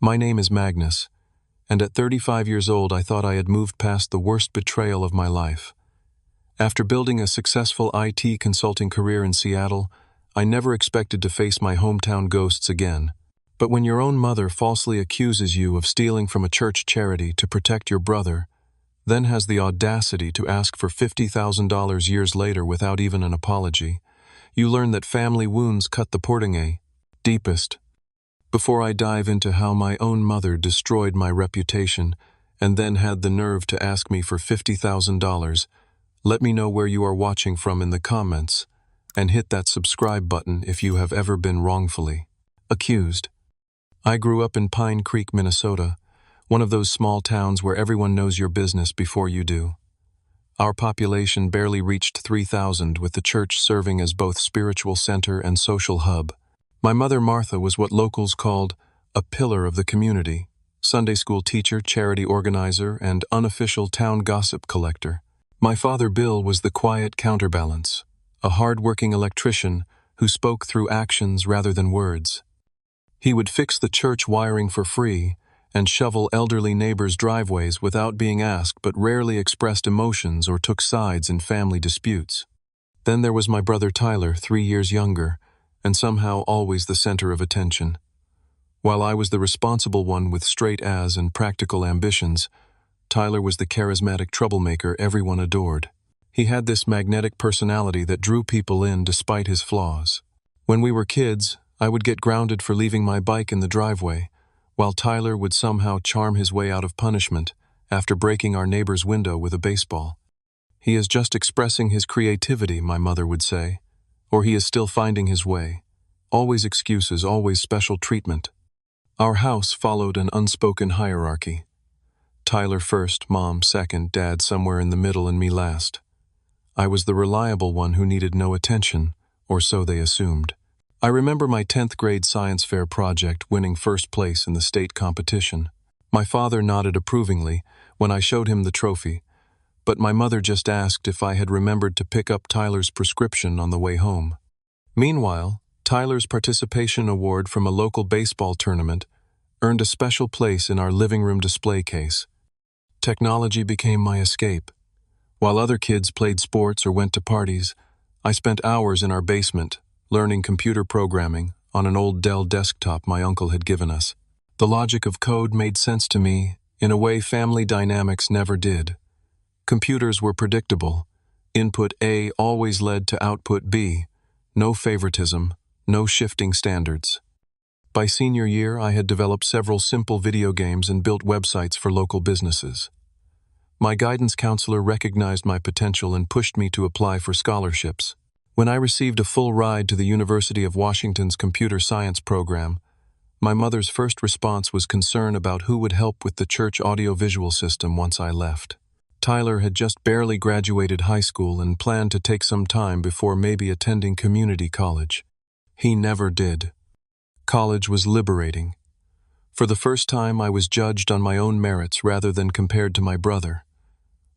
My name is Magnus, and at 35 years old I thought I had moved past the worst betrayal of my life. After building a successful IT consulting career in Seattle, I never expected to face my hometown ghosts again. But when your own mother falsely accuses you of stealing from a church charity to protect your brother, then has the audacity to ask for $50,000 years later without even an apology, you learn that family wounds cut the portingay deepest. Before I dive into how my own mother destroyed my reputation and then had the nerve to ask me for $50,000, let me know where you are watching from in the comments, and hit that subscribe button if you have ever been wrongfully accused. I grew up in Pine Creek, Minnesota, one of those small towns where everyone knows your business before you do. Our population barely reached 3,000, with the church serving as both spiritual center and social hub. My mother, Martha, was what locals called a pillar of the community, Sunday school teacher, charity organizer, and unofficial town gossip collector. My father, Bill, was the quiet counterbalance, a hard-working electrician who spoke through actions rather than words. He would fix the church wiring for free and shovel elderly neighbors' driveways without being asked, but rarely expressed emotions or took sides in family disputes. Then there was my brother Tyler, 3 years younger, and somehow always the center of attention. While I was the responsible one with straight A's and practical ambitions, Tyler was the charismatic troublemaker everyone adored. He had this magnetic personality that drew people in despite his flaws. When we were kids, I would get grounded for leaving my bike in the driveway, while Tyler would somehow charm his way out of punishment after breaking our neighbor's window with a baseball. He is just expressing his creativity, my mother would say, or he is still finding his way. Always excuses, always special treatment. Our house followed an unspoken hierarchy. Tyler first, Mom second, Dad somewhere in the middle, and me last. I was the reliable one who needed no attention, or so they assumed. I remember my 10th grade science fair project winning first place in the state competition. My father nodded approvingly when I showed him the trophy, but my mother just asked if I had remembered to pick up Tyler's prescription on the way home. Meanwhile, Tyler's participation award from a local baseball tournament earned a special place in our living room display case. Technology became my escape. While other kids played sports or went to parties, I spent hours in our basement, learning computer programming on an old Dell desktop my uncle had given us. The logic of code made sense to me in a way family dynamics never did. Computers were predictable. Input A always led to output B. No favoritism, no shifting standards. By senior year, I had developed several simple video games and built websites for local businesses. My guidance counselor recognized my potential and pushed me to apply for scholarships. When I received a full ride to the University of Washington's computer science program, my mother's first response was concern about who would help with the church audiovisual system once I left. Tyler had just barely graduated high school and planned to take some time before maybe attending community college. He never did. College was liberating. For the first time, I was judged on my own merits rather than compared to my brother.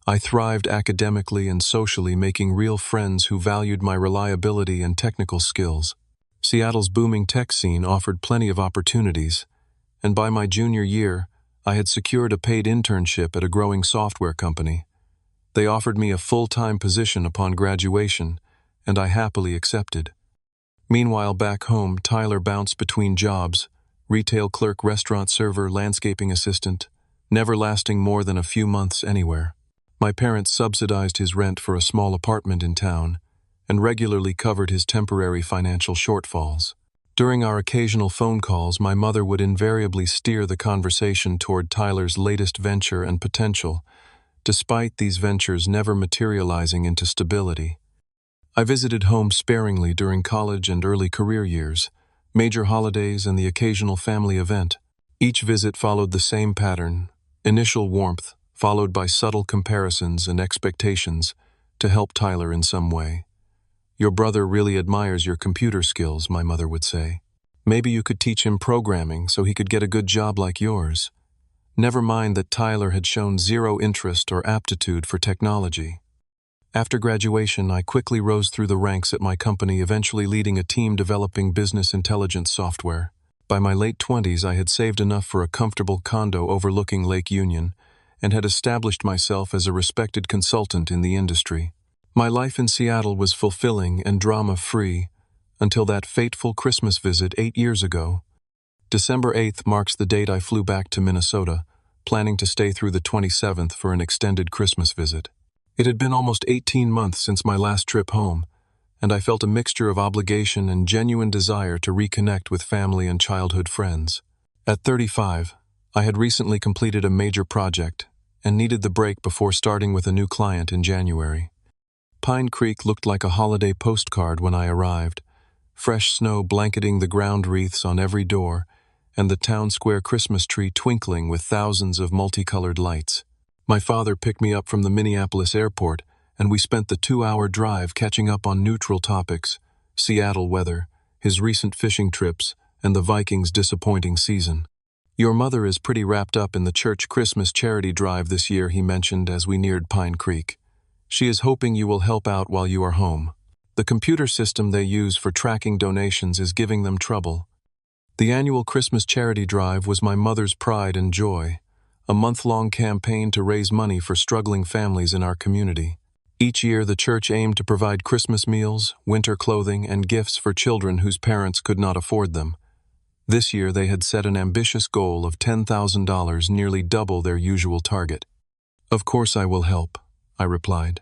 I thrived academically and socially, making real friends who valued my reliability and technical skills. Seattle's booming tech scene offered plenty of opportunities, and by my junior year, I had secured a paid internship at a growing software company. They offered me a full-time position upon graduation, and I happily accepted. Meanwhile, back home, Tyler bounced between jobs: retail clerk, restaurant server, landscaping assistant, never lasting more than a few months anywhere. My parents subsidized his rent for a small apartment in town and regularly covered his temporary financial shortfalls. During our occasional phone calls, my mother would invariably steer the conversation toward Tyler's latest venture and potential, despite these ventures never materializing into stability. I visited home sparingly during college and early career years, major holidays and the occasional family event. Each visit followed the same pattern: initial warmth, followed by subtle comparisons and expectations to help Tyler in some way. "Your brother really admires your computer skills," my mother would say. "Maybe you could teach him programming so he could get a good job like yours." Never mind that Tyler had shown zero interest or aptitude for technology. After graduation, I quickly rose through the ranks at my company, eventually leading a team developing business intelligence software. By my late 20s, I had saved enough for a comfortable condo overlooking Lake Union and had established myself as a respected consultant in the industry. My life in Seattle was fulfilling and drama-free until that fateful Christmas visit 8 years ago. December 8th marks the date I flew back to Minnesota, planning to stay through the 27th for an extended Christmas visit. It had been almost 18 months since my last trip home, and I felt a mixture of obligation and genuine desire to reconnect with family and childhood friends. At 35, I had recently completed a major project and needed the break before starting with a new client in January. Pine Creek looked like a holiday postcard when I arrived, fresh snow blanketing the ground wreaths on every door, and the town square Christmas tree twinkling with thousands of multicolored lights. My father picked me up from the Minneapolis airport, and we spent the 2-hour drive catching up on neutral topics: Seattle weather, his recent fishing trips, and the Vikings' disappointing season. "Your mother is pretty wrapped up in the church Christmas charity drive this year," he mentioned as we neared Pine Creek. "She is hoping you will help out while you are home. The computer system they use for tracking donations is giving them trouble." The annual Christmas charity drive was my mother's pride and joy, a month-long campaign to raise money for struggling families in our community. Each year, the church aimed to provide Christmas meals, winter clothing, and gifts for children whose parents could not afford them. This year, they had set an ambitious goal of $10,000, nearly double their usual target. "Of course I will help," I replied.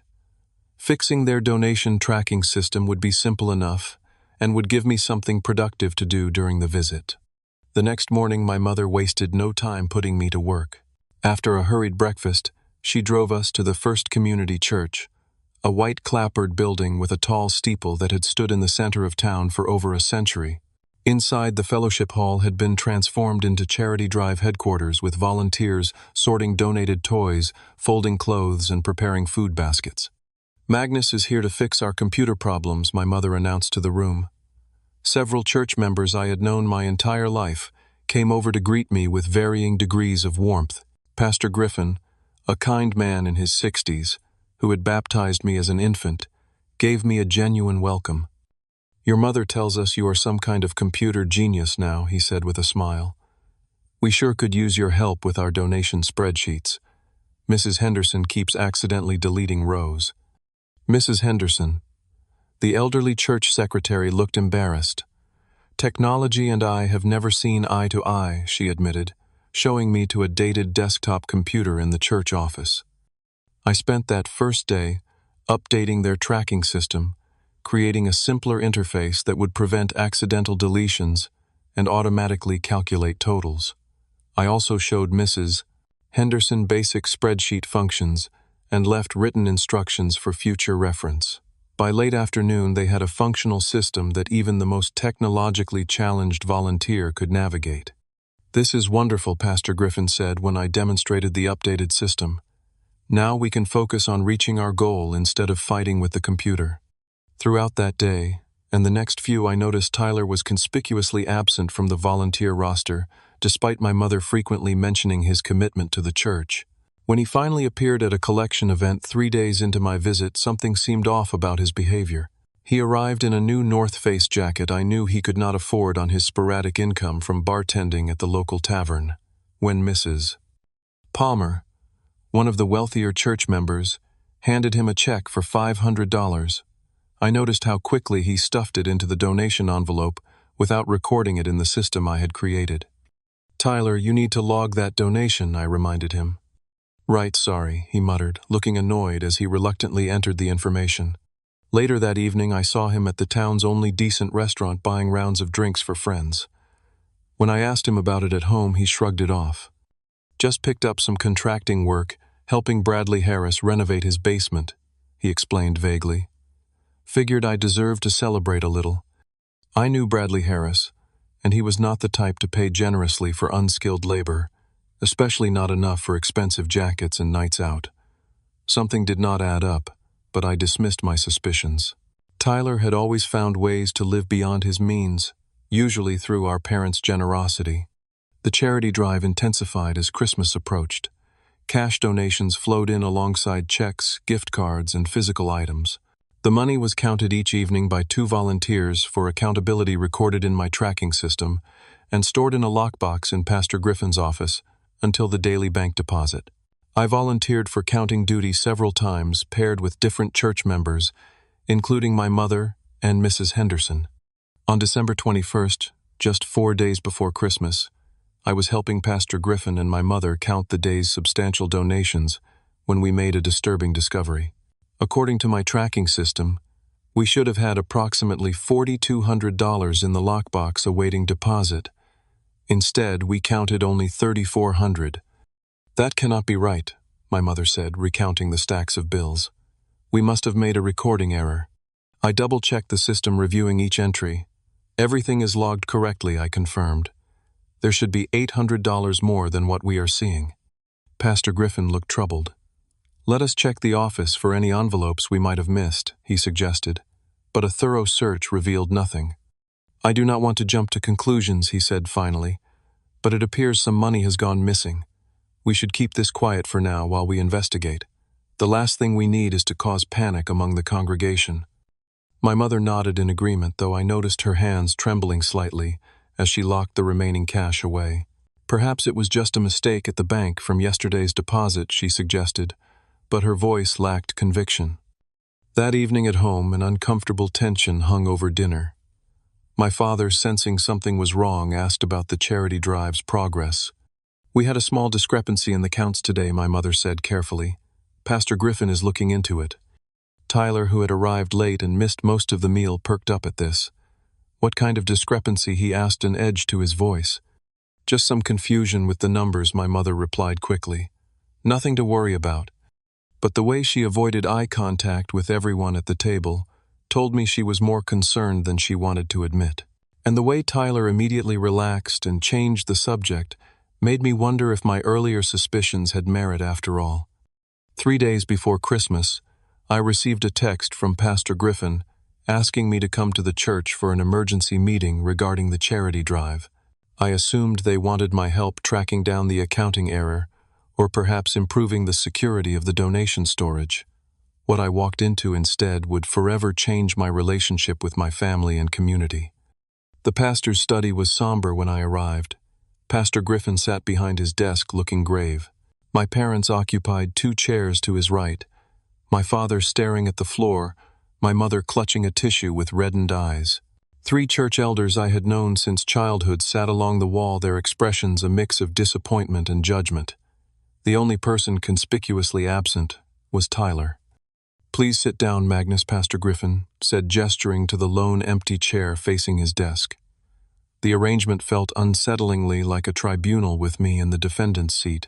Fixing their donation tracking system would be simple enough and would give me something productive to do during the visit. The next morning, my mother wasted no time putting me to work. After a hurried breakfast, she drove us to the First Community Church, a white clapboard building with a tall steeple that had stood in the center of town for over a century. Inside, the fellowship hall had been transformed into charity drive headquarters with volunteers sorting donated toys, folding clothes, and preparing food baskets. "Magnus is here to fix our computer problems," my mother announced to the room. Several church members I had known my entire life came over to greet me with varying degrees of warmth. Pastor Griffin, a kind man in his 60s, who had baptized me as an infant, gave me a genuine welcome. "Your mother tells us you are some kind of computer genius now," he said with a smile. "We sure could use your help with our donation spreadsheets. Mrs. Henderson keeps accidentally deleting rows." Mrs. Henderson, the elderly church secretary, looked embarrassed. "Technology and I have never seen eye to eye," she admitted, showing me to a dated desktop computer in the church office. I spent that first day updating their tracking system, creating a simpler interface that would prevent accidental deletions and automatically calculate totals. I also showed Mrs. Henderson basic spreadsheet functions and left written instructions for future reference. By late afternoon, they had a functional system that even the most technologically challenged volunteer could navigate. "This is wonderful," Pastor Griffin said when I demonstrated the updated system. "Now we can focus on reaching our goal instead of fighting with the computer." Throughout that day, and the next few, I noticed Tyler was conspicuously absent from the volunteer roster, despite my mother frequently mentioning his commitment to the church. When he finally appeared at a collection event 3 days into my visit, something seemed off about his behavior. He arrived in a new North Face jacket I knew he could not afford on his sporadic income from bartending at the local tavern. When Mrs. Palmer, one of the wealthier church members, handed him a check for $500, I noticed how quickly he stuffed it into the donation envelope without recording it in the system I had created. "Tyler, you need to log that donation," I reminded him. "Right, sorry," he muttered, looking annoyed as he reluctantly entered the information. Later that evening, I saw him at the town's only decent restaurant buying rounds of drinks for friends. When I asked him about it at home, he shrugged it off. "Just picked up some contracting work, helping Bradley Harris renovate his basement," he explained vaguely. "Figured I deserved to celebrate a little." I knew Bradley Harris, and he was not the type to pay generously for unskilled labor, especially not enough for expensive jackets and nights out. Something did not add up, but I dismissed my suspicions. Tyler had always found ways to live beyond his means, usually through our parents' generosity. The charity drive intensified as Christmas approached. Cash donations flowed in alongside checks, gift cards, and physical items. The money was counted each evening by 2 volunteers for accountability recorded in my tracking system, and stored in a lockbox in Pastor Griffin's office until the daily bank deposit. I volunteered for counting duty several times, paired with different church members, including my mother and Mrs. Henderson. On December 21st, just 4 days before Christmas, I was helping Pastor Griffin and my mother count the day's substantial donations when we made a disturbing discovery. According to my tracking system, we should have had approximately $4,200 in the lockbox awaiting deposit. Instead, we counted only $3,400. That cannot be right, my mother said, recounting the stacks of bills. We must have made a recording error. I double-checked the system, reviewing each entry. Everything is logged correctly, I confirmed. There should be $800 more than what we are seeing. Pastor Griffin looked troubled. Let us check the office for any envelopes we might have missed, he suggested, but a thorough search revealed nothing. I do not want to jump to conclusions, he said finally, but it appears some money has gone missing. We should keep this quiet for now while we investigate. The last thing we need is to cause panic among the congregation. My mother nodded in agreement, though I noticed her hands trembling slightly as she locked the remaining cash away. Perhaps it was just a mistake at the bank from yesterday's deposit, she suggested, but her voice lacked conviction. That evening at home, an uncomfortable tension hung over dinner. My father, sensing something was wrong, asked about the charity drive's progress. We had a small discrepancy in the counts today, my mother said carefully. Pastor Griffin is looking into it. Tyler, who had arrived late and missed most of the meal, perked up at this. What kind of discrepancy? He asked, an edge to his voice. Just some confusion with the numbers, my mother replied quickly. Nothing to worry about. But the way she avoided eye contact with everyone at the table told me she was more concerned than she wanted to admit. And the way Tyler immediately relaxed and changed the subject made me wonder if my earlier suspicions had merit after all. 3 days before Christmas, I received a text from Pastor Griffin asking me to come to the church for an emergency meeting regarding the charity drive. I assumed they wanted my help tracking down the accounting error, or perhaps improving the security of the donation storage. What I walked into instead would forever change my relationship with my family and community. The pastor's study was somber when I arrived. Pastor Griffin sat behind his desk looking grave. My parents occupied 2 chairs to his right, my father staring at the floor, my mother clutching a tissue with reddened eyes. 3 church elders I had known since childhood sat along the wall, their expressions a mix of disappointment and judgment. The only person conspicuously absent was Tyler. Please sit down, Magnus, Pastor Griffin said, gesturing to the lone empty chair facing his desk. The arrangement felt unsettlingly like a tribunal with me in the defendant's seat.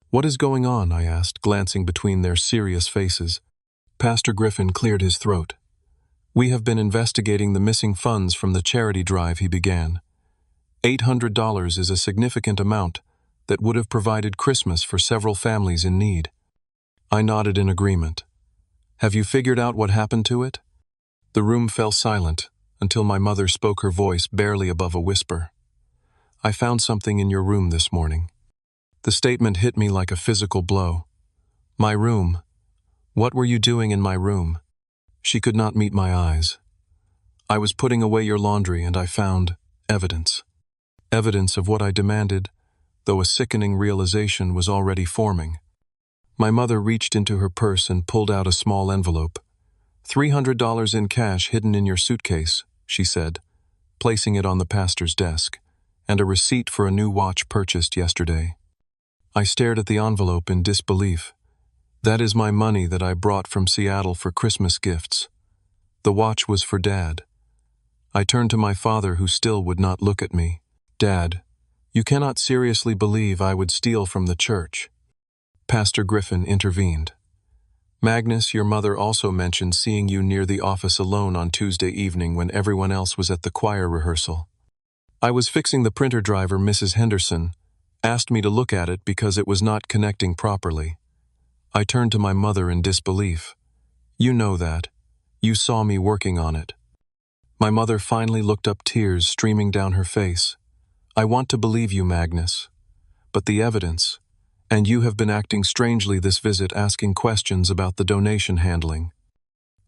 What is going on? I asked, glancing between their serious faces. Pastor Griffin cleared his throat. We have been investigating the missing funds from the charity drive, he began. $800 is a significant amount that would have provided Christmas for several families in need. I nodded in agreement. Have you figured out what happened to it? The room fell silent until my mother spoke, her voice barely above a whisper. I found something in your room this morning. The statement hit me like a physical blow. My room. What were you doing in my room? She could not meet my eyes. I was putting away your laundry and I found evidence. Evidence of what I demanded, though a sickening realization was already forming. My mother reached into her purse and pulled out a small envelope. $300 in cash hidden in your suitcase, she said, placing it on the pastor's desk, and a receipt for a new watch purchased yesterday. I stared at the envelope in disbelief. That is my money that I brought from Seattle for Christmas gifts. The watch was for Dad. I turned to my father, who still would not look at me. Dad, you cannot seriously believe I would steal from the church. Pastor Griffin intervened. Magnus, your mother also mentioned seeing you near the office alone on Tuesday evening when everyone else was at the choir rehearsal. I was fixing the printer driver. Mrs. Henderson asked me to look at it because it was not connecting properly. I turned to my mother in disbelief. You know that. You saw me working on it. My mother finally looked up, tears streaming down her face. I want to believe you, Magnus. But the evidence, and you have been acting strangely this visit, asking questions about the donation handling.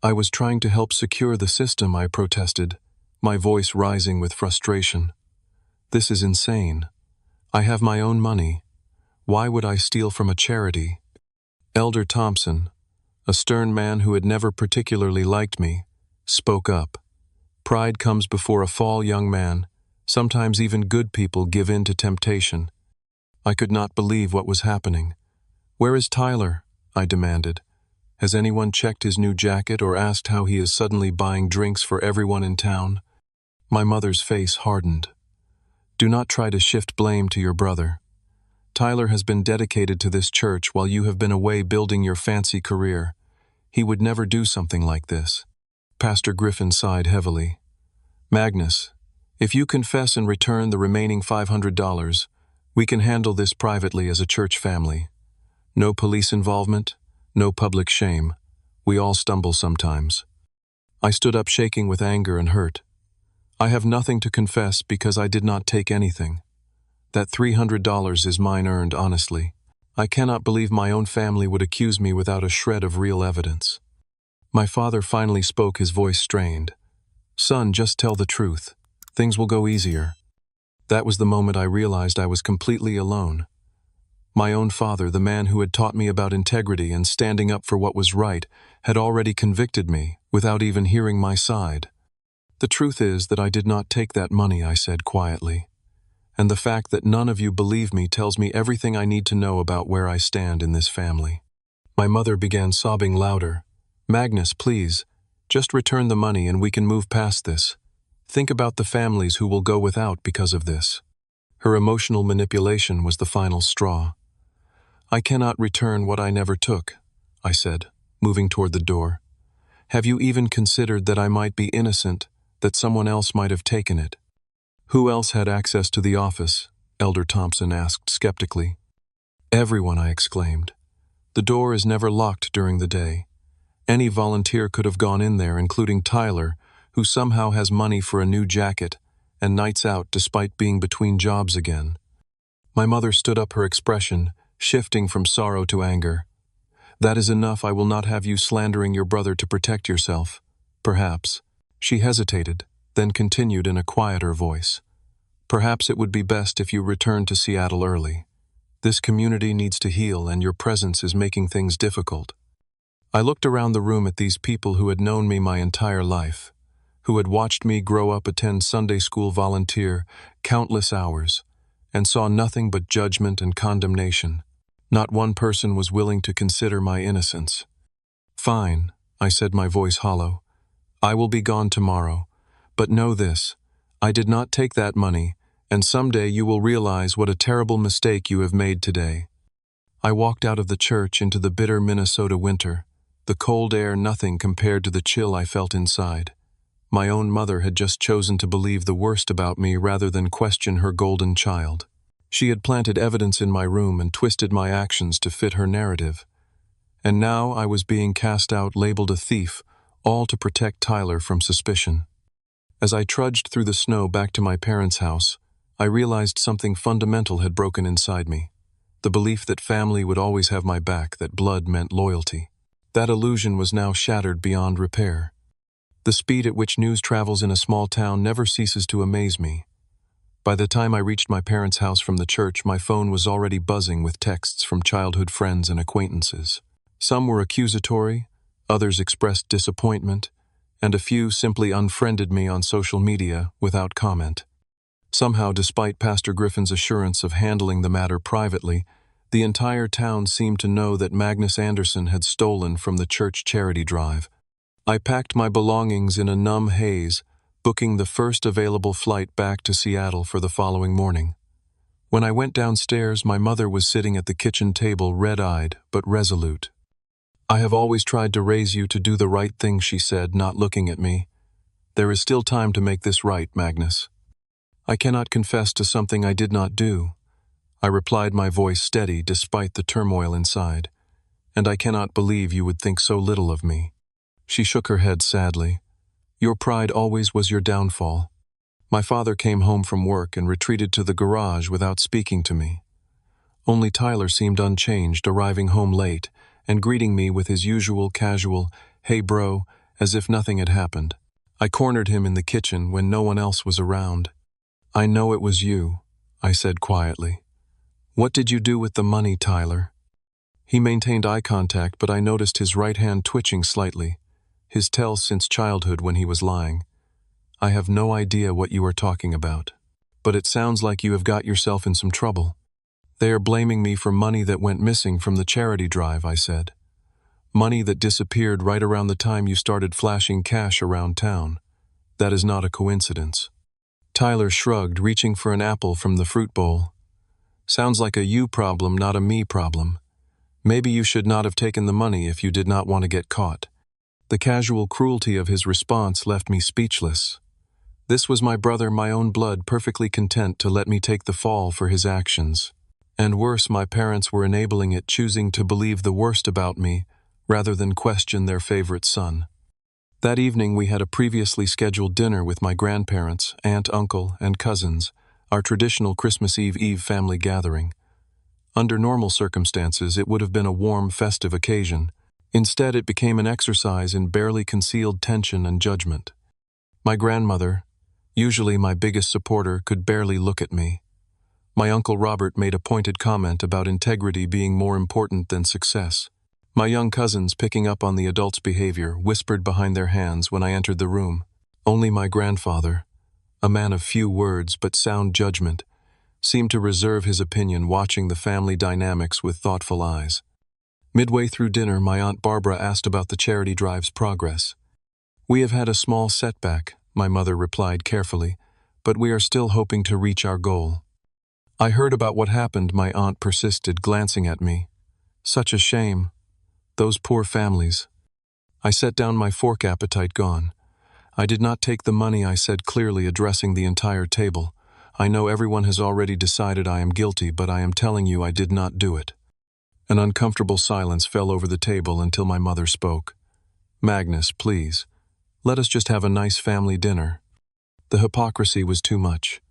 I was trying to help secure the system, I protested, my voice rising with frustration. This is insane. I have my own money. Why would I steal from a charity? Elder Thompson, a stern man who had never particularly liked me, spoke up. Pride comes before a fall, young man. Sometimes even good people give in to temptation. I could not believe what was happening. Where is Tyler? I demanded. Has anyone checked his new jacket or asked how he is suddenly buying drinks for everyone in town? My mother's face hardened. Do not try to shift blame to your brother. Tyler has been dedicated to this church while you have been away building your fancy career. He would never do something like this. Pastor Griffin sighed heavily. Magnus, if you confess and return the remaining $500, we can handle this privately as a church family. No police involvement, no public shame. We all stumble sometimes. I stood up shaking with anger and hurt. I have nothing to confess because I did not take anything. That $300 is mine earned honestly. I cannot believe my own family would accuse me without a shred of real evidence. My father finally spoke, his voice strained. Son, just tell the truth. Things will go easier. That was the moment I realized I was completely alone. My own father, the man who had taught me about integrity and standing up for what was right, had already convicted me without even hearing my side. The truth is that I did not take that money, I said quietly. And the fact that none of you believe me tells me everything I need to know about where I stand in this family. My mother began sobbing louder. Magnus, please, just return the money and we can move past this. Think about the families who will go without because of this. Her emotional manipulation was the final straw. I cannot return what I never took, I said, moving toward the door. Have you even considered that I might be innocent, that someone else might have taken it? Who else had access to the office? Elder Thompson asked skeptically. Everyone, I exclaimed. The door is never locked during the day. Any volunteer could have gone in there, including Tyler, who somehow has money for a new jacket and nights out despite being between jobs again. My mother stood up, her expression shifting from sorrow to anger. That is enough. I will not have you slandering your brother to protect yourself. Perhaps. She hesitated, then continued in a quieter voice. Perhaps it would be best if you returned to Seattle early. This community needs to heal and your presence is making things difficult. I looked around the room at these people who had known me my entire life, who had watched me grow up, attend Sunday school, volunteer countless hours, and saw nothing but judgment and condemnation. Not one person was willing to consider my innocence. Fine, I said, my voice hollow. I will be gone tomorrow, but know this, I did not take that money, and someday you will realize what a terrible mistake you have made today. I walked out of the church into the bitter Minnesota winter, the cold air nothing compared to the chill I felt inside. My own mother had just chosen to believe the worst about me rather than question her golden child. She had planted evidence in my room and twisted my actions to fit her narrative. And now I was being cast out, labeled a thief, all to protect Tyler from suspicion. As I trudged through the snow back to my parents' house, I realized something fundamental had broken inside me. The belief that family would always have my back, that blood meant loyalty. That illusion was now shattered beyond repair. The speed at which news travels in a small town never ceases to amaze me. By the time I reached my parents' house from the church, my phone was already buzzing with texts from childhood friends and acquaintances. Some were accusatory, others expressed disappointment, and a few simply unfriended me on social media without comment. Somehow, despite Pastor Griffin's assurance of handling the matter privately, the entire town seemed to know that Magnus Anderson had stolen from the church charity drive. I packed my belongings in a numb haze, booking the first available flight back to Seattle for the following morning. When I went downstairs, my mother was sitting at the kitchen table, red-eyed but resolute. I have always tried to raise you to do the right thing, she said, not looking at me. There is still time to make this right, Magnus. I cannot confess to something I did not do. I replied, my voice steady despite the turmoil inside. And I cannot believe you would think so little of me. She shook her head sadly. Your pride always was your downfall. My father came home from work and retreated to the garage without speaking to me. Only Tyler seemed unchanged, arriving home late and greeting me with his usual casual, "Hey bro," as if nothing had happened. I cornered him in the kitchen when no one else was around. "I know it was you," I said quietly. "What did you do with the money, Tyler?" He maintained eye contact, but I noticed his right hand twitching slightly, his tell since childhood when he was lying. "I have no idea what you are talking about. But it sounds like you have got yourself in some trouble." "They are blaming me for money that went missing from the charity drive," I said. "Money that disappeared right around the time you started flashing cash around town. That is not a coincidence." Tyler shrugged, reaching for an apple from the fruit bowl. "Sounds like a you problem, not a me problem. Maybe you should not have taken the money if you did not want to get caught." The casual cruelty of his response left me speechless. This was my brother, my own blood, perfectly content to let me take the fall for his actions. And worse, my parents were enabling it, choosing to believe the worst about me rather than question their favorite son. That evening we had a previously scheduled dinner with my grandparents, aunt, uncle, and cousins, our traditional Christmas Eve family gathering. Under normal circumstances, it would have been a warm, festive occasion. Instead, it became an exercise in barely concealed tension and judgment. My grandmother, usually my biggest supporter, could barely look at me. My Uncle Robert made a pointed comment about integrity being more important than success. My young cousins, picking up on the adults' behavior, whispered behind their hands when I entered the room. Only my grandfather, a man of few words but sound judgment, seemed to reserve his opinion, watching the family dynamics with thoughtful eyes. Midway through dinner, my Aunt Barbara asked about the charity drive's progress. "We have had a small setback," my mother replied carefully, "but we are still hoping to reach our goal." "I heard about what happened," my aunt persisted, glancing at me. "Such a shame. Those poor families." I set down my fork, appetite gone. "I did not take the money," I said clearly, addressing the entire table. "I know everyone has already decided I am guilty, but I am telling you I did not do it." An uncomfortable silence fell over the table until my mother spoke. "Magnus, please, let us just have a nice family dinner." The hypocrisy was too much.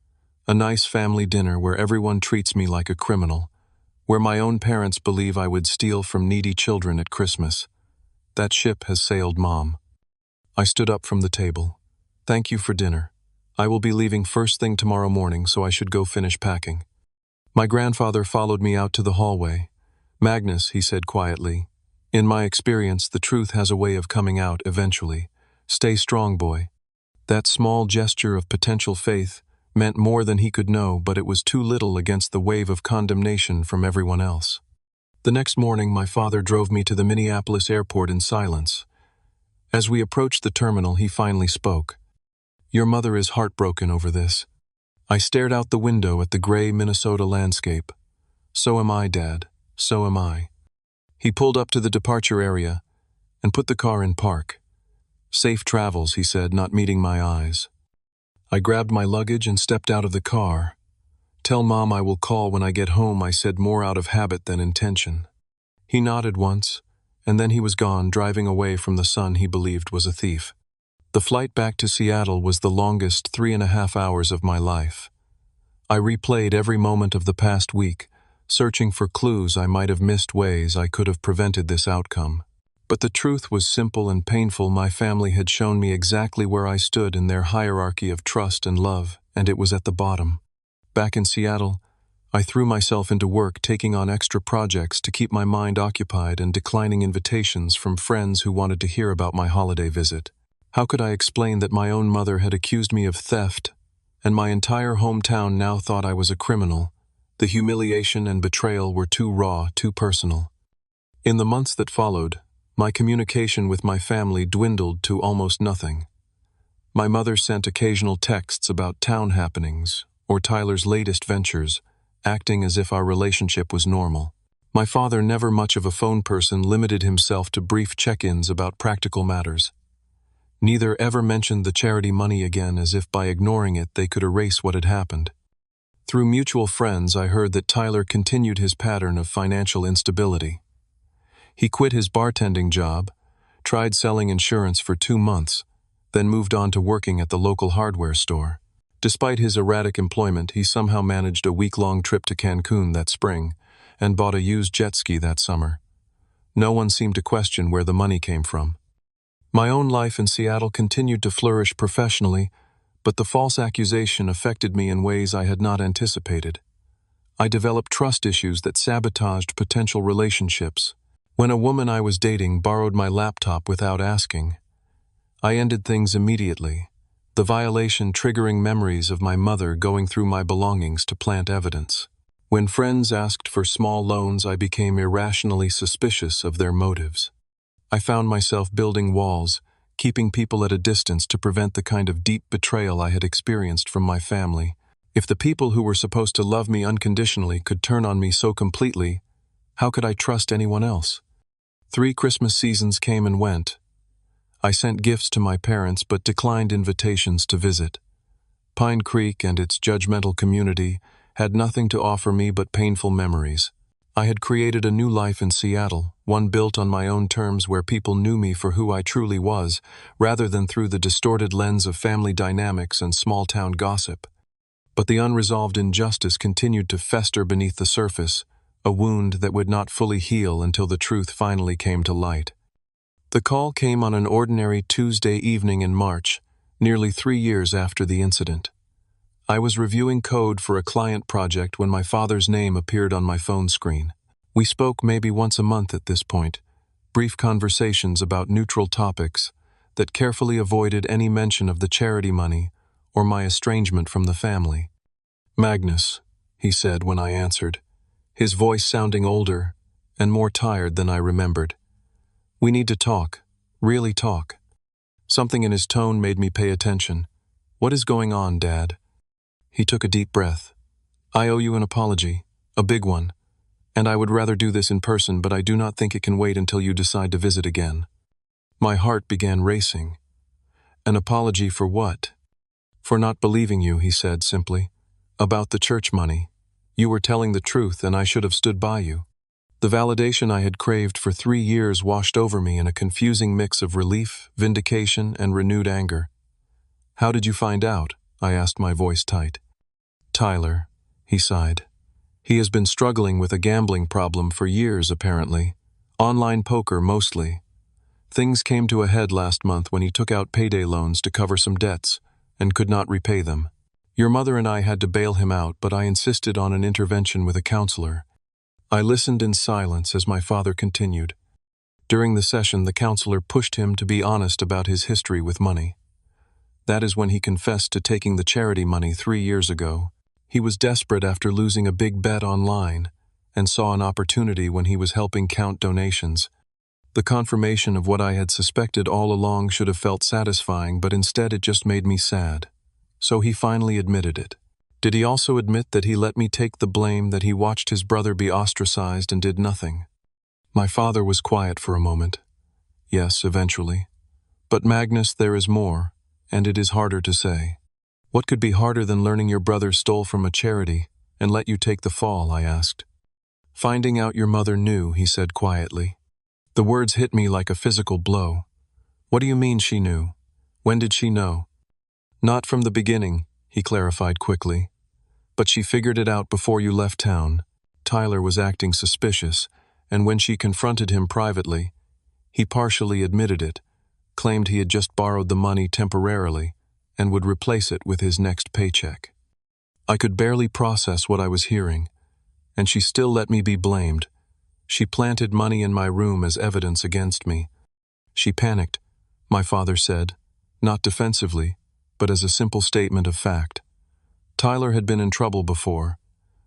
A nice family dinner where everyone treats me like a criminal, where my own parents believe I would steal from needy children at Christmas. That ship has sailed, Mom. I stood up from the table. "Thank you for dinner. I will be leaving first thing tomorrow morning, so I should go finish packing." My grandfather followed me out to the hallway. "Magnus," he said quietly, "in my experience, the truth has a way of coming out eventually. Stay strong, boy." That small gesture of potential faith meant more than he could know, but it was too little against the wave of condemnation from everyone else. The next morning, my father drove me to the Minneapolis airport in silence. As we approached the terminal, he finally spoke. "Your mother is heartbroken over this." I stared out the window at the gray Minnesota landscape. "So am I, Dad. So am I." He pulled up to the departure area and put the car in park. "Safe travels," he said, not meeting my eyes. I grabbed my luggage and stepped out of the car. "Tell Mom I will call when I get home," I said, more out of habit than intention. He nodded once, and then he was gone, driving away from the son he believed was a thief. The flight back to Seattle was the longest 3.5 hours of my life. I replayed every moment of the past week, searching for clues I might have missed, ways I could have prevented this outcome. But the truth was simple and painful. My family had shown me exactly where I stood in their hierarchy of trust and love, and it was at the bottom. Back in Seattle, I threw myself into work, taking on extra projects to keep my mind occupied and declining invitations from friends who wanted to hear about my holiday visit. How could I explain that my own mother had accused me of theft, and my entire hometown now thought I was a criminal? The humiliation and betrayal were too raw, too personal. In the months that followed, my communication with my family dwindled to almost nothing. My mother sent occasional texts about town happenings or Tyler's latest ventures, acting as if our relationship was normal. My father, never much of a phone person, limited himself to brief check-ins about practical matters. Neither ever mentioned the charity money again, as if by ignoring it they could erase what had happened. Through mutual friends, I heard that Tyler continued his pattern of financial instability. He quit his bartending job, tried selling insurance for 2 months, then moved on to working at the local hardware store. Despite his erratic employment, he somehow managed a week-long trip to Cancun that spring and bought a used jet ski that summer. No one seemed to question where the money came from. My own life in Seattle continued to flourish professionally, But the false accusation affected me in ways I had not anticipated. I developed trust issues that sabotaged potential relationships. When a woman I was dating borrowed my laptop without asking, I ended things immediately, the violation triggering memories of my mother going through my belongings to plant evidence. When friends asked for small loans, I became irrationally suspicious of their motives. I found myself building walls, keeping people at a distance to prevent the kind of deep betrayal I had experienced from my family. If the people who were supposed to love me unconditionally could turn on me so completely, how could I trust anyone else? 3 Christmas seasons came and went. I sent gifts to my parents but declined invitations to visit. Pine Creek and its judgmental community had nothing to offer me but painful memories. I had created a new life in Seattle, one built on my own terms where people knew me for who I truly was, rather than through the distorted lens of family dynamics and small-town gossip. But the unresolved injustice continued to fester beneath the surface, a wound that would not fully heal until the truth finally came to light. The call came on an ordinary Tuesday evening in March, nearly 3 years after the incident. I was reviewing code for a client project when my father's name appeared on my phone screen. We spoke maybe once a month at this point, brief conversations about neutral topics that carefully avoided any mention of the charity money or my estrangement from the family. "Magnus," he said when I answered, his voice sounding older and more tired than I remembered. "We need to talk, really talk." Something in his tone made me pay attention. "What is going on, Dad?" He took a deep breath. "I owe you an apology, a big one, and I would rather do this in person, but I do not think it can wait until you decide to visit again." My heart began racing. "An apology for what?" "For not believing you," he said simply. "About the church money. You were telling the truth and I should have stood by you." The validation I had craved for 3 years washed over me in a confusing mix of relief, vindication, and renewed anger. "How did you find out?" I asked, my voice tight. "Tyler," he sighed. "He has been struggling with a gambling problem for years, apparently. Online poker, mostly. Things came to a head last month when he took out payday loans to cover some debts and could not repay them. Your mother and I had to bail him out, but I insisted on an intervention with a counselor." I listened in silence as my father continued. During the session, the counselor pushed him to be honest about his history with money. That is when he confessed to taking the charity money 3 years ago. He was desperate after losing a big bet online and saw an opportunity when he was helping count donations. The confirmation of what I had suspected all along should have felt satisfying, but instead it just made me sad. So he finally admitted it. Did he also admit that he let me take the blame, that he watched his brother be ostracized and did nothing? My father was quiet for a moment. "Yes, eventually. But Magnus, there is more, and it is harder to say." "What could be harder than learning your brother stole from a charity and let you take the fall?" I asked. "Finding out your mother knew," he said quietly. The words hit me like a physical blow. "What do you mean she knew? When did she know?" "Not from the beginning," he clarified quickly. "But she figured it out before you left town." Tyler was acting suspicious, and when she confronted him privately, he partially admitted it, claimed he had just borrowed the money temporarily and would replace it with his next paycheck. I could barely process what I was hearing, and she still let me be blamed. She planted money in my room as evidence against me. She panicked, my father said, not defensively, but as a simple statement of fact. Tyler had been in trouble before.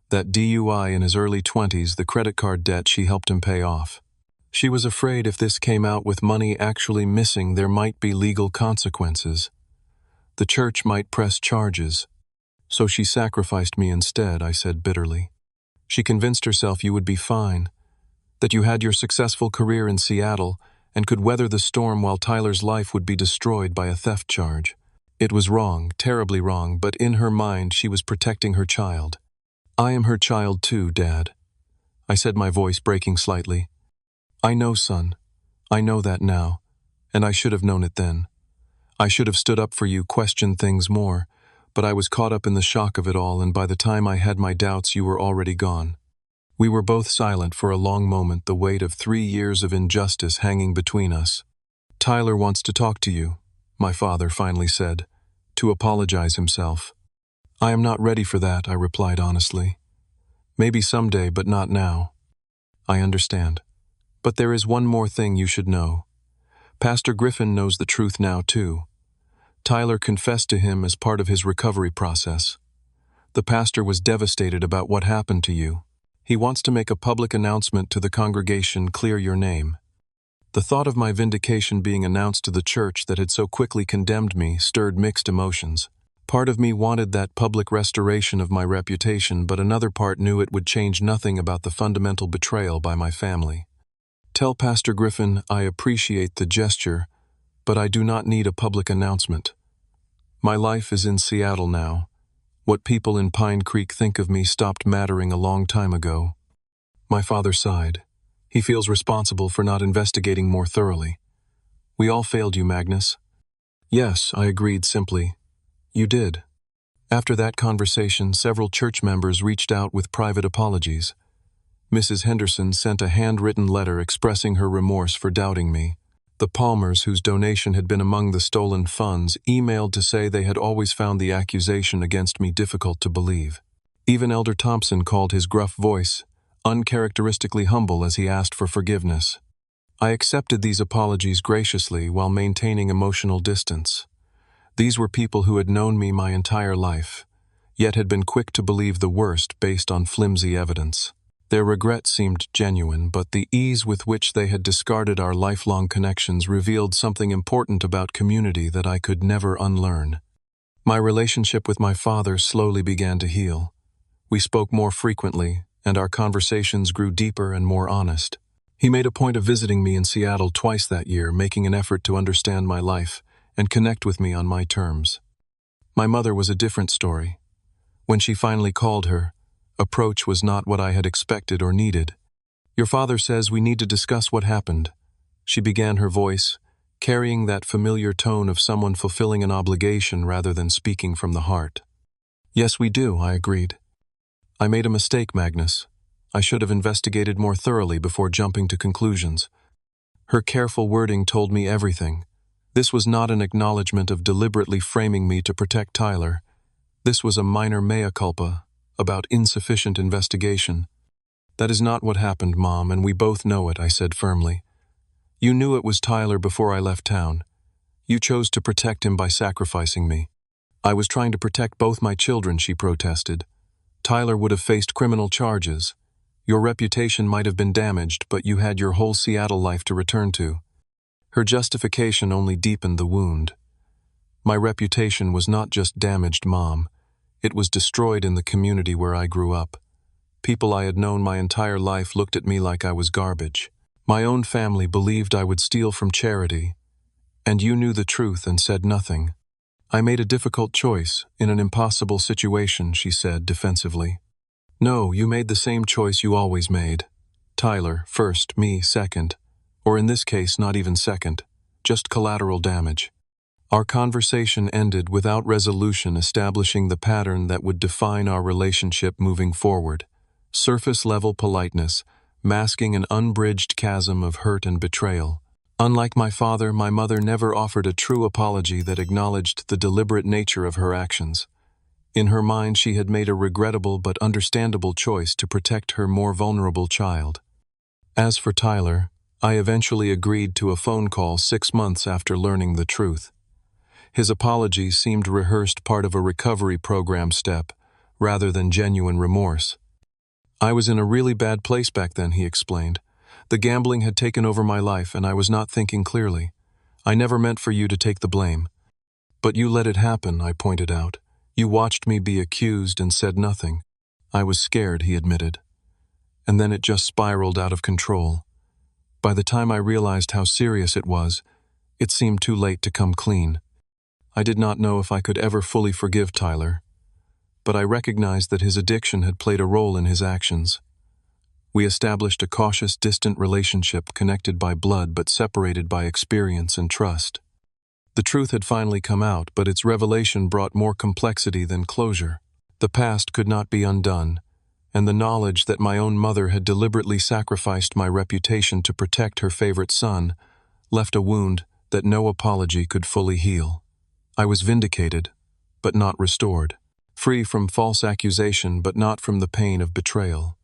That DUI in his early 20s, the credit card debt she helped him pay off. She was afraid if this came out with money actually missing, there might be legal consequences. The church might press charges. "So she sacrificed me instead," I said bitterly. "She convinced herself you would be fine, that you had your successful career in Seattle and could weather the storm while Tyler's life would be destroyed by a theft charge. It was wrong, terribly wrong, but in her mind she was protecting her child. I am her child too, Dad," I said, my voice breaking slightly. "I know, son. I know that now, and I should have known it then. I should have stood up for you, questioned things more, but I was caught up in the shock of it all, and by the time I had my doubts, you were already gone." We were both silent for a long moment, the weight of 3 years of injustice hanging between us. "Tyler wants to talk to you," my father finally said, to apologize himself. "I am not ready for that," I replied honestly. "Maybe someday, but not now." "I understand. But there is one more thing you should know. Pastor Griffin knows the truth now, too. Tyler confessed to him as part of his recovery process. The pastor was devastated about what happened to you. He wants to make a public announcement to the congregation, clear your name." The thought of my vindication being announced to the church that had so quickly condemned me stirred mixed emotions. Part of me wanted that public restoration of my reputation, but another part knew it would change nothing about the fundamental betrayal by my family. "Tell Pastor Griffin I appreciate the gesture, but I do not need a public announcement. My life is in Seattle now. What people in Pine Creek think of me stopped mattering a long time ago." My father sighed. "He feels responsible for not investigating more thoroughly." "We all failed you, Magnus." "Yes," I agreed simply. "You did." After that conversation, several church members reached out with private apologies. Mrs. Henderson sent a handwritten letter expressing her remorse for doubting me. The Palmers, whose donation had been among the stolen funds, emailed to say they had always found the accusation against me difficult to believe. Even Elder Thompson called his gruff voice uncharacteristically humble as he asked for forgiveness. I accepted these apologies graciously while maintaining emotional distance. These were people who had known me my entire life, yet had been quick to believe the worst based on flimsy evidence. Their regret seemed genuine, but the ease with which they had discarded our lifelong connections revealed something important about community that I could never unlearn. My relationship with my father slowly began to heal. We spoke more frequently, and our conversations grew deeper and more honest. He made a point of visiting me in Seattle twice that year, making an effort to understand my life and connect with me on my terms. My mother was a different story. When she finally called, her approach was not what I had expected or needed. "Your father says we need to discuss what happened." She began, her voice carrying that familiar tone of someone fulfilling an obligation rather than speaking from the heart. "Yes, we do," I agreed. "I made a mistake, Magnus. I should have investigated more thoroughly before jumping to conclusions." Her careful wording told me everything. This was not an acknowledgement of deliberately framing me to protect Tyler. This was a minor mea culpa about insufficient investigation. "That is not what happened, Mom, and we both know it," I said firmly. "You knew it was Tyler before I left town. You chose to protect him by sacrificing me." "I was trying to protect both my children," she protested. "Tyler would have faced criminal charges. Your reputation might have been damaged, but you had your whole Seattle life to return to." Her justification only deepened the wound. My reputation was not just damaged, Mom. It was destroyed in the community where I grew up. People I had known my entire life looked at me like I was garbage. My own family believed I would steal from charity. And you knew the truth and said nothing. "I made a difficult choice, in an impossible situation," she said defensively. "No, you made the same choice you always made. Tyler first, me second. Or in this case, not even second. Just collateral damage." Our conversation ended without resolution, establishing the pattern that would define our relationship moving forward. Surface-level politeness, masking an unbridged chasm of hurt and betrayal. Unlike my father, my mother never offered a true apology that acknowledged the deliberate nature of her actions. In her mind, she had made a regrettable but understandable choice to protect her more vulnerable child. As for Tyler, I eventually agreed to a phone call 6 months after learning the truth. His apology seemed rehearsed part of a recovery program step, rather than genuine remorse. "I was in a really bad place back then," he explained. "The gambling had taken over my life and I was not thinking clearly. I never meant for you to take the blame." "But you let it happen," I pointed out. "You watched me be accused and said nothing." "I was scared," he admitted. "And then it just spiraled out of control. By the time I realized how serious it was, it seemed too late to come clean. I did not know if I could ever fully forgive Tyler, but I recognized that his addiction had played a role in his actions. We established a cautious, distant relationship connected by blood but separated by experience and trust. The truth had finally come out, but its revelation brought more complexity than closure. The past could not be undone, and the knowledge that my own mother had deliberately sacrificed my reputation to protect her favorite son left a wound that no apology could fully heal. I was vindicated, but not restored. Free from false accusation, but not from the pain of betrayal.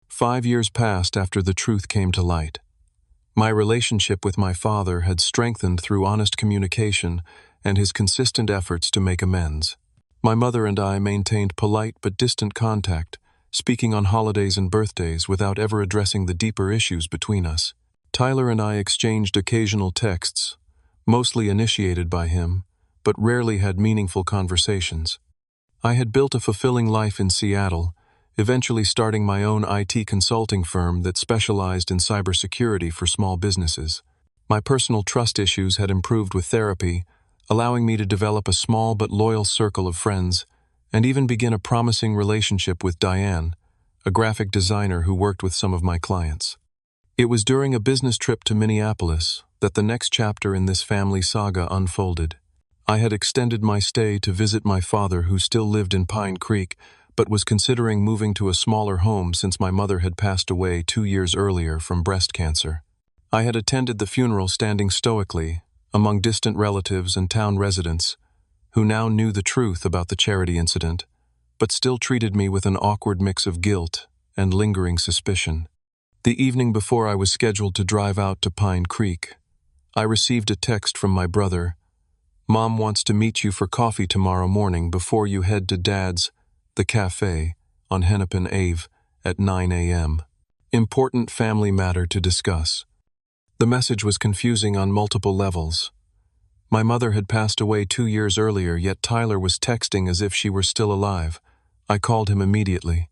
5 years passed after the truth came to light. My relationship with my father had strengthened through honest communication and his consistent efforts to make amends. My mother and I maintained polite but distant contact, speaking on holidays and birthdays without ever addressing the deeper issues between us. Tyler and I exchanged occasional texts, mostly initiated by him, but rarely had meaningful conversations. I had built a fulfilling life in Seattle, eventually starting my own IT consulting firm that specialized in cybersecurity for small businesses. My personal trust issues had improved with therapy, allowing me to develop a small but loyal circle of friends, and even begin a promising relationship with Diane, a graphic designer who worked with some of my clients. It was during a business trip to Minneapolis that the next chapter in this family saga unfolded. I had extended my stay to visit my father, who still lived in Pine Creek, but was considering moving to a smaller home since my mother had passed away 2 years earlier from breast cancer. I had attended the funeral standing stoically among distant relatives and town residents, who now knew the truth about the charity incident, but still treated me with an awkward mix of guilt and lingering suspicion. The evening before I was scheduled to drive out to Pine Creek, I received a text from my brother. "Mom wants to meet you for coffee tomorrow morning before you head to Dad's, the cafe, on Hennepin Ave, at 9 a.m. Important family matter to discuss." The message was confusing on multiple levels. My mother had passed away 2 years earlier, yet Tyler was texting as if she were still alive. I called him immediately.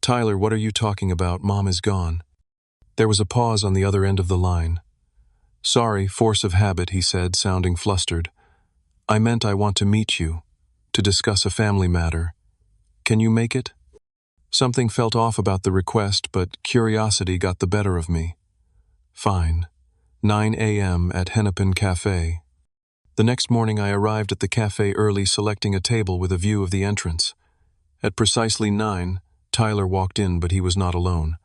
"Tyler, what are you talking about? Mom is gone." There was a pause on the other end of the line. "Sorry, force of habit," he said, sounding flustered. "I meant I want to meet you, to discuss a family matter. Can you make it?" Something felt off about the request, but curiosity got the better of me. "Fine. 9 a.m. at Hennepin Cafe." The next morning I arrived at the cafe early, selecting a table with a view of the entrance. At precisely 9, Tyler walked in, but he was not alone.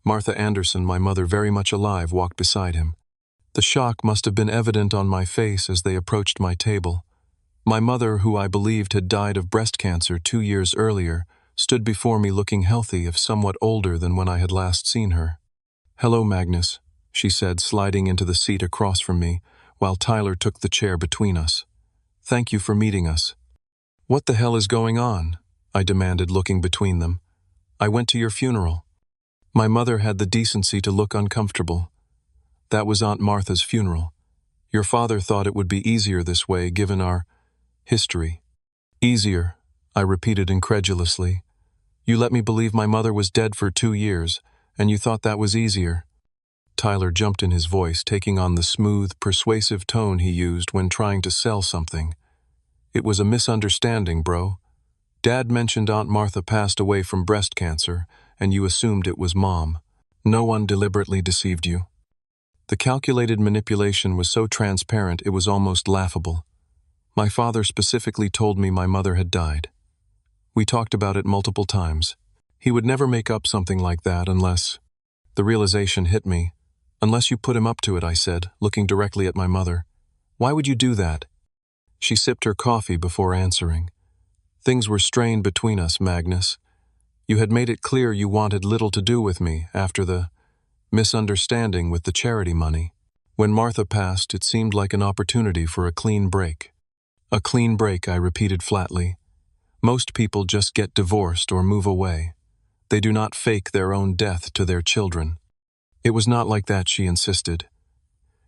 Martha Anderson, my mother very much alive, walked beside him. The shock must have been evident on my face as they approached my table. My mother, who I believed had died of breast cancer 2 years earlier, stood before me looking healthy, if somewhat older than when I had last seen her. "Hello, Magnus," she said, sliding into the seat across from me, while Tyler took the chair between us. "Thank you for meeting us." "What the hell is going on?" I demanded, looking between them. "I went to your funeral." My mother had the decency to look uncomfortable. "That was Aunt Martha's funeral. Your father thought it would be easier this way, given our history." "Easier," I repeated incredulously. "You let me believe my mother was dead for 2 years, and you thought that was easier." Tyler jumped in his voice, taking on the smooth, persuasive tone he used when trying to sell something. "It was a misunderstanding, bro. Dad mentioned Aunt Martha passed away from breast cancer, and you assumed it was Mom. No one deliberately deceived you." The calculated manipulation was so transparent it was almost laughable. My father specifically told me my mother had died. We talked about it multiple times. He would never make up something like that unless... The realization hit me. "Unless you put him up to it," I said, looking directly at my mother. "Why would you do that?" She sipped her coffee before answering. "Things were strained between us, Magnus. You had made it clear you wanted little to do with me after the misunderstanding with the charity money. When Martha passed, it seemed like an opportunity for a clean break." "A clean break," I repeated flatly. "Most people just get divorced or move away. They do not fake their own death to their children." "It was not like that," she insisted.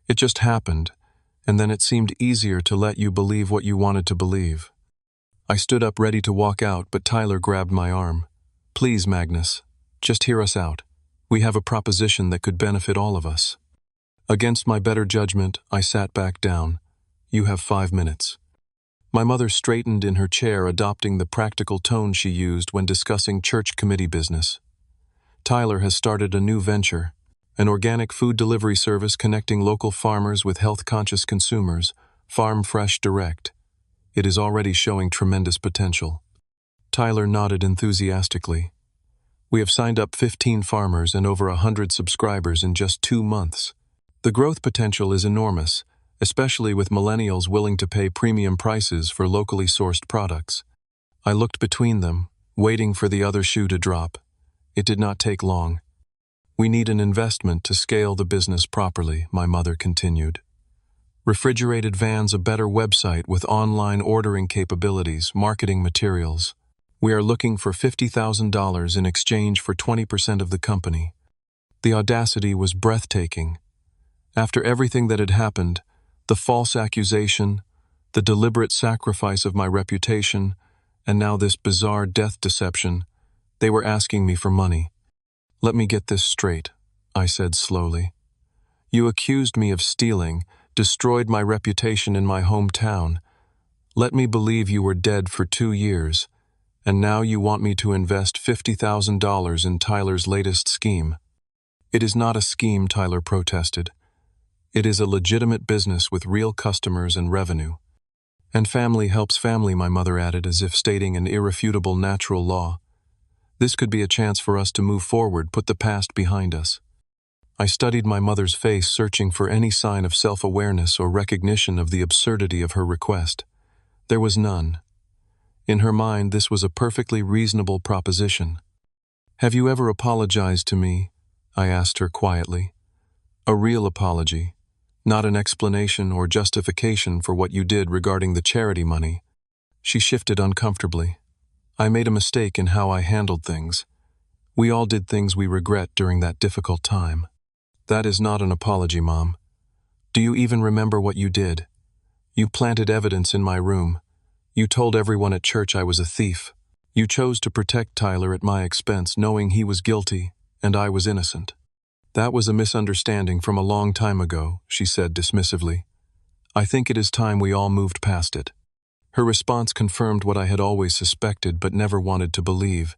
"It just happened, and then it seemed easier to let you believe what you wanted to believe." I stood up ready to walk out, but Tyler grabbed my arm. "Please, Magnus, just hear us out. We have a proposition that could benefit all of us." Against my better judgment, I sat back down. "You have 5 minutes." My mother straightened in her chair, adopting the practical tone she used when discussing church committee business. "Tyler has started a new venture, an organic food delivery service connecting local farmers with health-conscious consumers, Farm Fresh Direct. It is already showing tremendous potential." Tyler nodded enthusiastically. "We have signed up 15 farmers and over 100 subscribers in just 2 months. The growth potential is enormous, especially with millennials willing to pay premium prices for locally sourced products. I looked between them, waiting for the other shoe to drop. It did not take long. "We need an investment to scale the business properly," my mother continued. "Refrigerated vans, a better website with online ordering capabilities, marketing materials. We are looking for $50,000 in exchange for 20% of the company." The audacity was breathtaking. After everything that had happened, the false accusation, the deliberate sacrifice of my reputation, and now this bizarre death deception, they were asking me for money. "Let me get this straight," I said slowly. "You accused me of stealing, destroyed my reputation in my hometown. Let me believe you were dead for 2 years, and now you want me to invest $50,000 in Tyler's latest scheme." "It is not a scheme," Tyler protested. "It is a legitimate business with real customers and revenue. And family helps family," my mother added, as if stating an irrefutable natural law. "This could be a chance for us to move forward, put the past behind us." I studied my mother's face, searching for any sign of self-awareness or recognition of the absurdity of her request. There was none. In her mind, this was a perfectly reasonable proposition. "Have you ever apologized to me?" I asked her quietly. "A real apology, not an explanation or justification for what you did regarding the charity money." She shifted uncomfortably. "I made a mistake in how I handled things. We all did things we regret during that difficult time." "That is not an apology, Mom. Do you even remember what you did? You planted evidence in my room. You told everyone at church I was a thief. You chose to protect Tyler at my expense, knowing he was guilty and I was innocent." "That was a misunderstanding from a long time ago," she said dismissively. "I think it is time we all moved past it." Her response confirmed what I had always suspected but never wanted to believe.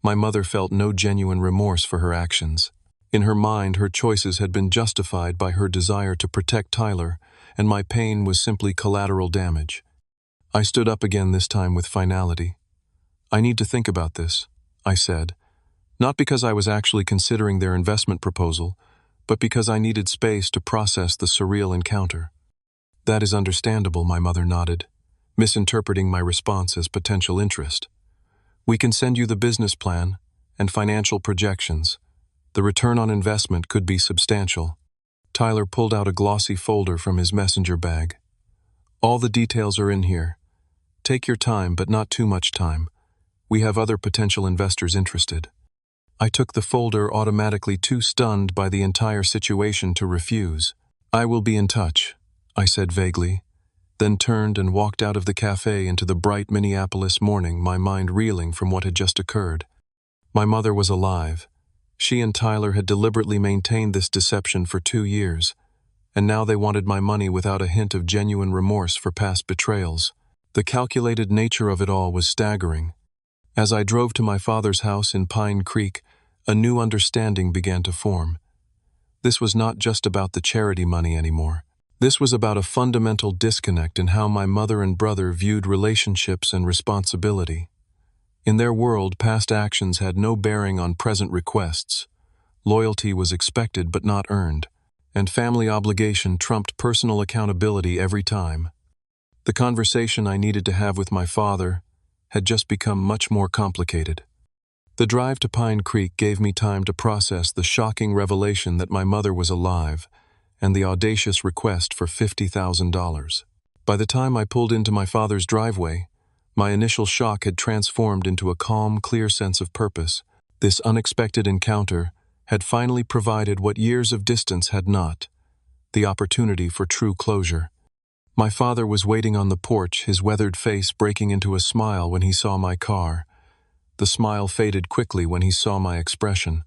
My mother felt no genuine remorse for her actions. In her mind, her choices had been justified by her desire to protect Tyler, and my pain was simply collateral damage. I stood up again, this time with finality. "I need to think about this," I said, not because I was actually considering their investment proposal, but because I needed space to process the surreal encounter. "That is understandable," my mother nodded, misinterpreting my response as potential interest. "We can send you the business plan and financial projections. The return on investment could be substantial." Tyler pulled out a glossy folder from his messenger bag. "All the details are in here. Take your time, but not too much time. We have other potential investors interested." I took the folder, automatically too stunned by the entire situation to refuse. "I will be in touch," I said vaguely, then turned and walked out of the cafe into the bright Minneapolis morning, my mind reeling from what had just occurred. My mother was alive. She and Tyler had deliberately maintained this deception for 2 years, and now they wanted my money without a hint of genuine remorse for past betrayals. The calculated nature of it all was staggering. As I drove to my father's house in Pine Creek, a new understanding began to form. This was not just about the charity money anymore. This was about a fundamental disconnect in how my mother and brother viewed relationships and responsibility. In their world, past actions had no bearing on present requests. Loyalty was expected but not earned, and family obligation trumped personal accountability every time. The conversation I needed to have with my father had just become much more complicated. The drive to Pine Creek gave me time to process the shocking revelation that my mother was alive and the audacious request for $50,000. By the time I pulled into my father's driveway, my initial shock had transformed into a calm, clear sense of purpose. This unexpected encounter had finally provided what years of distance had not: the opportunity for true closure. My father was waiting on the porch, his weathered face breaking into a smile when he saw my car. The smile faded quickly when he saw my expression.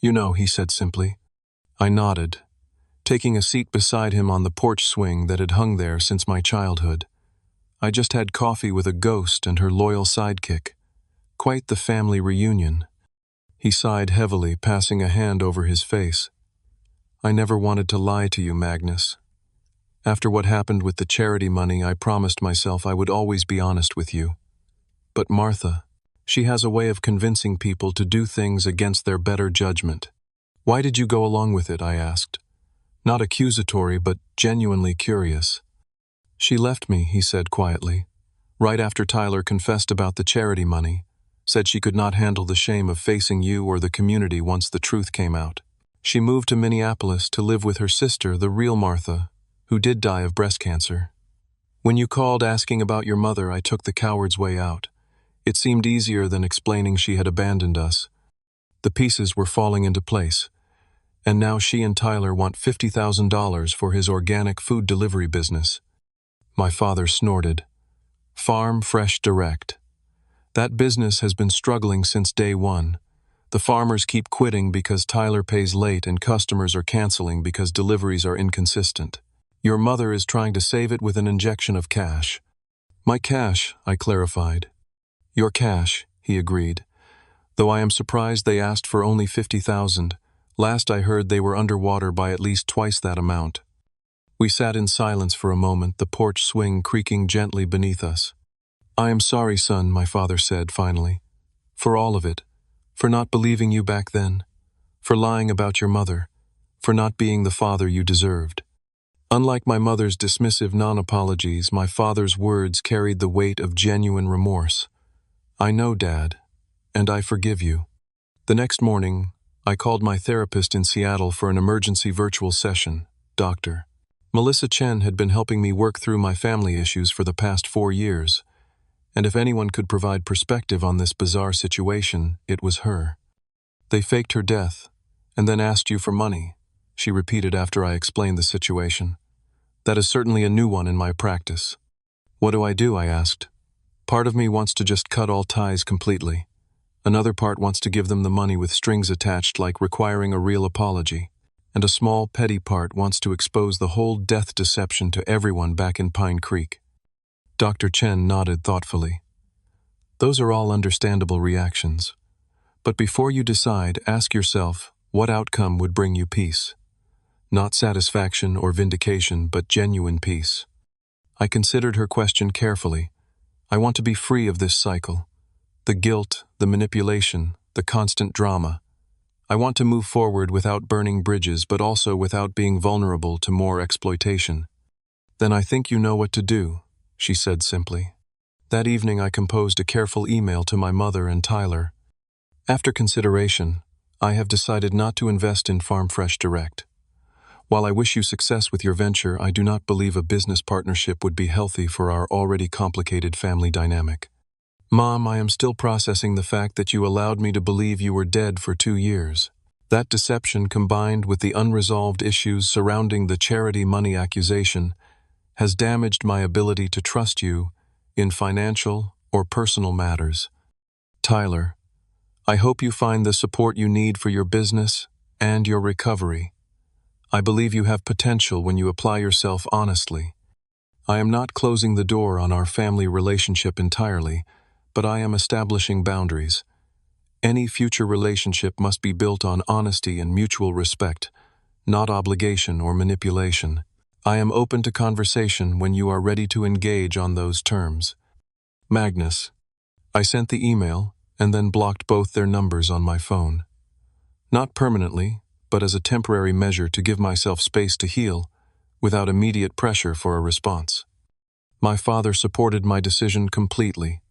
"You know," he said simply. I nodded, taking a seat beside him on the porch swing that had hung there since my childhood. I just had coffee with a ghost and her loyal sidekick. Quite the family reunion. He sighed heavily, passing a hand over his face. "I never wanted to lie to you, Magnus. After what happened with the charity money, I promised myself I would always be honest with you. But Martha, she has a way of convincing people to do things against their better judgment." "Why did you go along with it?" I asked. not accusatory but genuinely curious. "She left me," he said quietly, "right after Tyler confessed about the charity money, said she could not handle the shame of facing you or the community once the truth came out. She moved to Minneapolis to live with her sister, the real Martha, who did die of breast cancer. When you called asking about your mother, I took the coward's way out. It seemed easier than explaining she had abandoned us. The pieces were falling into place, and now she and Tyler want $50,000 for his organic food delivery business." My father snorted. "Farm Fresh Direct. That business has been struggling since day one. The farmers keep quitting because Tyler pays late and customers are canceling because deliveries are inconsistent. Your mother is trying to save it with an injection of cash." "My cash," I clarified. "Your cash," he agreed, "though I am surprised they asked for only $50,000. Last I heard they were underwater by at least twice that amount." We sat in silence for a moment, the porch swing creaking gently beneath us. "I am sorry, son," my father said finally. "For all of it. For not believing you back then. For lying about your mother. For not being the father you deserved." Unlike my mother's dismissive non-apologies, my father's words carried the weight of genuine remorse. "I know, Dad, and I forgive you." The next morning, I called my therapist in Seattle for an emergency virtual session. Dr. Melissa Chen had been helping me work through my family issues for the past 4 years, and if anyone could provide perspective on this bizarre situation, it was her. "They faked her death, and then asked you for money," she repeated after I explained the situation. "That is certainly a new one in my practice." "What do?" I asked. "Part of me wants to just cut all ties completely. Another part wants to give them the money with strings attached, like requiring a real apology. And a small, petty part wants to expose the whole death deception to everyone back in Pine Creek." Dr. Chen nodded thoughtfully. "Those are all understandable reactions. But before you decide, ask yourself, what outcome would bring you peace? Not satisfaction or vindication, but genuine peace." I considered her question carefully. I want to be free of this cycle. The guilt, the manipulation, the constant drama. I want to move forward without burning bridges, but also without being vulnerable to more exploitation. "Then I think you know what to do," she said simply. That evening I composed a careful email to my mother and Tyler. "After consideration, I have decided not to invest in Farm Fresh Direct. While I wish you success with your venture, I do not believe a business partnership would be healthy for our already complicated family dynamic. Mom, I am still processing the fact that you allowed me to believe you were dead for 2 years. That deception, combined with the unresolved issues surrounding the charity money accusation, has damaged my ability to trust you in financial or personal matters. Tyler, I hope you find the support you need for your business and your recovery. I believe you have potential when you apply yourself honestly. I am not closing the door on our family relationship entirely, but I am establishing boundaries. Any future relationship must be built on honesty and mutual respect, not obligation or manipulation. I am open to conversation when you are ready to engage on those terms. Magnus." I sent the email and then blocked both their numbers on my phone. Not permanently, but as a temporary measure to give myself space to heal, without immediate pressure for a response. My father supported my decision completely.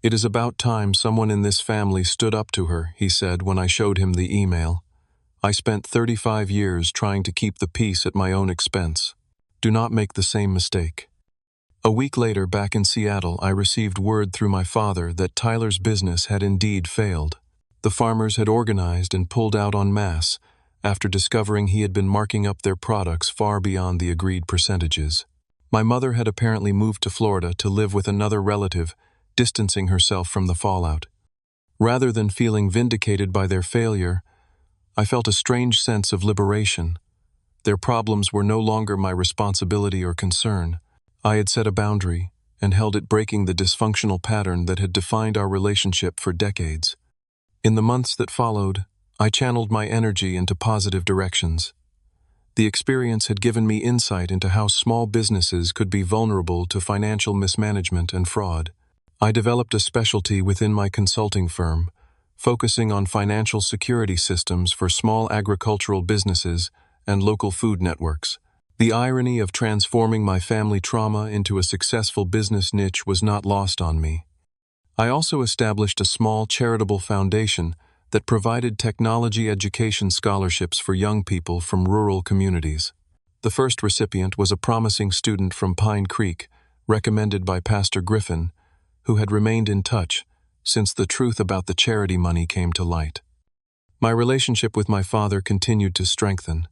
"It is about time someone in this family stood up to her," he said when I showed him the email. "I spent 35 years trying to keep the peace at my own expense. Do not make the same mistake." A week later, back in Seattle, I received word through my father that Tyler's business had indeed failed. The farmers had organized and pulled out en masse after discovering he had been marking up their products far beyond the agreed percentages. My mother had apparently moved to Florida to live with another relative, distancing herself from the fallout. Rather than feeling vindicated by their failure, I felt a strange sense of liberation. Their problems were no longer my responsibility or concern. I had set a boundary and held it, breaking the dysfunctional pattern that had defined our relationship for decades. In the months that followed, I channeled my energy into positive directions. The experience had given me insight into how small businesses could be vulnerable to financial mismanagement and fraud. I developed a specialty within my consulting firm, focusing on financial security systems for small agricultural businesses and local food networks. The irony of transforming my family trauma into a successful business niche was not lost on me. I also established a small charitable foundation that provided technology education scholarships for young people from rural communities. The first recipient was a promising student from Pine Creek, recommended by Pastor Griffin, who had remained in touch since the truth about the charity money came to light. My relationship with my father continued to strengthen.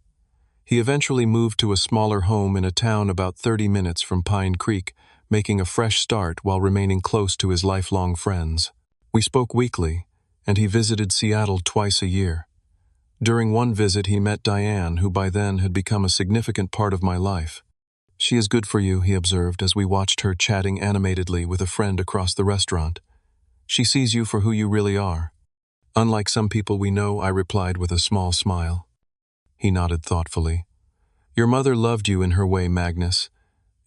He eventually moved to a smaller home in a town about 30 minutes from Pine Creek, making a fresh start while remaining close to his lifelong friends. We spoke weekly, and he visited Seattle twice a year. During one visit, he met Diane, who by then had become a significant part of my life. "She is good for you," he observed as we watched her chatting animatedly with a friend across the restaurant. "She sees you for who you really are." "Unlike some people we know," I replied with a small smile. He nodded thoughtfully. "Your mother loved you in her way, Magnus.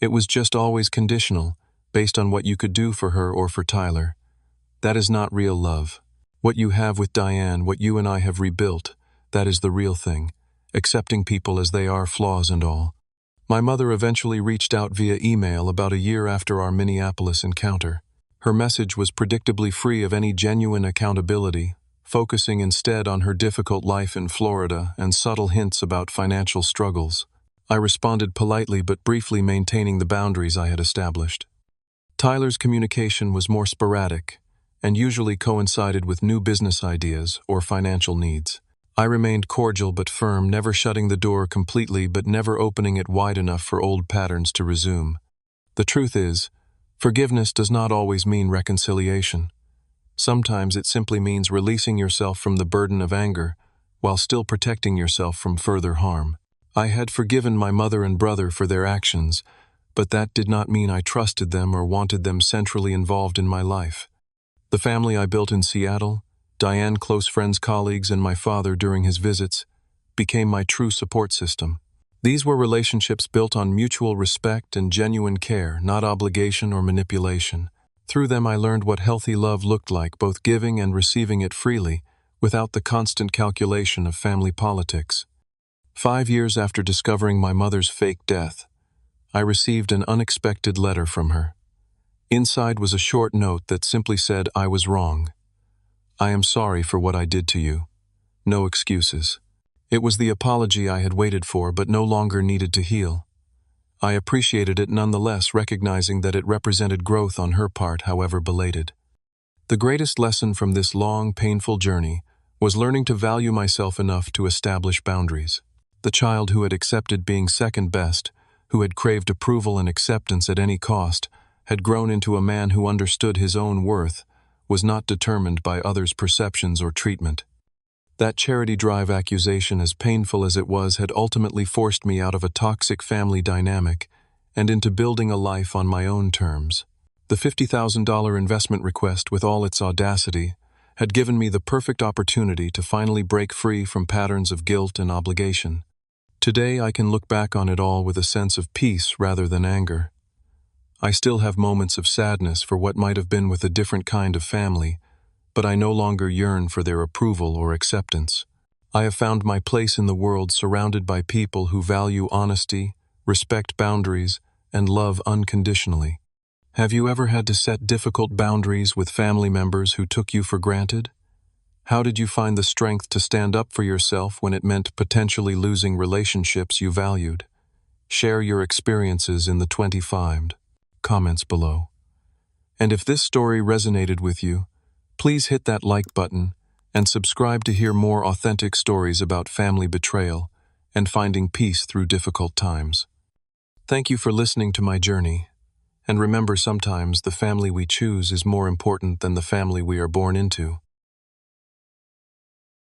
It was just always conditional, based on what you could do for her or for Tyler. That is not real love. What you have with Diane, what you and I have rebuilt, that is the real thing, accepting people as they are, flaws and all." My mother eventually reached out via email about a year after our Minneapolis encounter. Her message was predictably free of any genuine accountability, focusing instead on her difficult life in Florida and subtle hints about financial struggles. I responded politely but briefly, maintaining the boundaries I had established. Tyler's communication was more sporadic and usually coincided with new business ideas or financial needs. I remained cordial but firm, never shutting the door completely but never opening it wide enough for old patterns to resume. The truth is, forgiveness does not always mean reconciliation. Sometimes it simply means releasing yourself from the burden of anger while still protecting yourself from further harm. I had forgiven my mother and brother for their actions, but that did not mean I trusted them or wanted them centrally involved in my life. The family I built in Seattle, Diane, close friends, colleagues, and my father during his visits, became my true support system. These were relationships built on mutual respect and genuine care, not obligation or manipulation. Through them I learned what healthy love looked like, both giving and receiving it freely, without the constant calculation of family politics. 5 years after discovering my mother's fake death, I received an unexpected letter from her. Inside was a short note that simply said, "I was wrong. I am sorry for what I did to you. No excuses." It was the apology I had waited for but no longer needed to heal. I appreciated it nonetheless, recognizing that it represented growth on her part, however belated. The greatest lesson from this long, painful journey was learning to value myself enough to establish boundaries. The child who had accepted being second best, who had craved approval and acceptance at any cost, had grown into a man who understood his own worth, was not determined by others' perceptions or treatment. That charity drive accusation, as painful as it was, had ultimately forced me out of a toxic family dynamic and into building a life on my own terms. The $50,000 investment request, with all its audacity, had given me the perfect opportunity to finally break free from patterns of guilt and obligation. Today I can look back on it all with a sense of peace rather than anger. I still have moments of sadness for what might have been with a different kind of family, but I no longer yearn for their approval or acceptance. I have found my place in the world, surrounded by people who value honesty, respect boundaries, and love unconditionally. Have you ever had to set difficult boundaries with family members who took you for granted? How did you find the strength to stand up for yourself when it meant potentially losing relationships you valued? Share your experiences in the 25 comments below. And if this story resonated with you, please hit that like button and subscribe to hear more authentic stories about family betrayal and finding peace through difficult times. Thank you for listening to my journey. And remember, sometimes the family we choose is more important than the family we are born into.